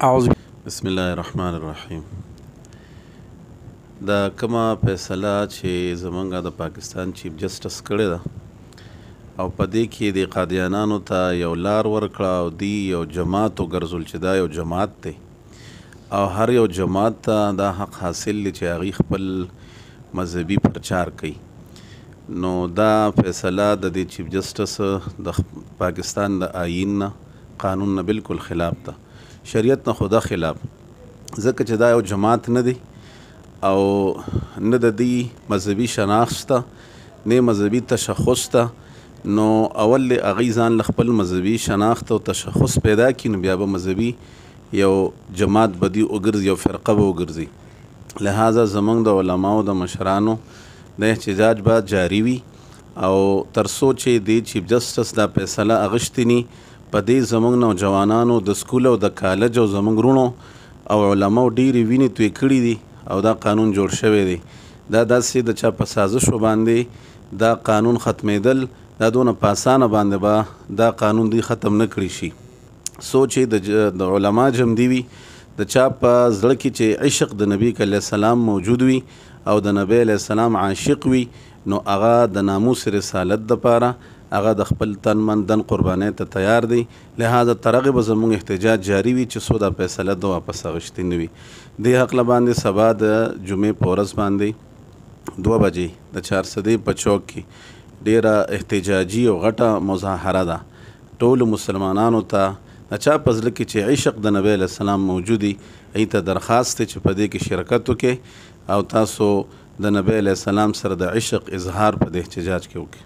اعوذ بسم الله الرحمن الرحیم. دا کومه فیصله چې زمونږ د پاکستان چیف جسټس کړې ده او په دې کې د قادیانانو ته یو لار ورکړه او دی یو جماعت وګرځول چې دا یو جماعت دی او هر یو جماعت ته دا حق حاصل دی چې هغوی خپل مذهبي پرچار کوي. نو دا فیصله د دې چیف جسټس د پاکستان د آئین نه قانون نه بالکل خلاف ده، شریعت نه خدا خلاف، ځکه چې دا یو جماعت نه دی او نه د دې مذهبي شناخت شته نه مذهبي تشخص ته. نو اول د هغوی ځان له خپل مذهبي شناخت او تشخص پیدا کړي نو بیا به مذهبي یو جماعت به دي وګرځي، یو فرقه به وګرځي. لہذا زمونږ د علماو د مشرانو د احتجاج باید جاري وي او تر څو چې د چیف جسټس دا فیصله اغشتني په دې زمونږ نوجوانانو د سکول او د کالج او زمونږ رونو او علماو ډېرې وینې توی کړي دي او دا قانون جوړ شوی دی. دا داسې د چا په سازشو باندې دا قانون ختمېدل دا دونه په اسانه باندې به دا قانون دی ختم نه کړي شي. سوچ د علما جمع دی وي د چا په زړه کې چې عشق د نبی علیه السلام موجود وي او د نبی علیه السلام عاشق وي نو هغه د ناموس رسالت دپاره هغه د خپل تن من دن قربانۍ ته تیار دی. لہذا تر هغې به زموږ احتجاج جاري وي چې څو دا فیصله د واپس اخیستې نه وي. دې هکله باندې سبا د جمعې په ورځ باندې 2 بجې د چارسدې په چوک کې ډیره احتجاجي او غټه مظاهره ده. ټولو مسلمانانو ته د چا په زړه کې چې عشق د نبی علیه السلام موجود وي هغوی ته درخواست دی چې په دې کې شرکت وکړي او تاسو د نبی علیه السلام سره د عشق اظهار په دې احتجاج کې وکړي.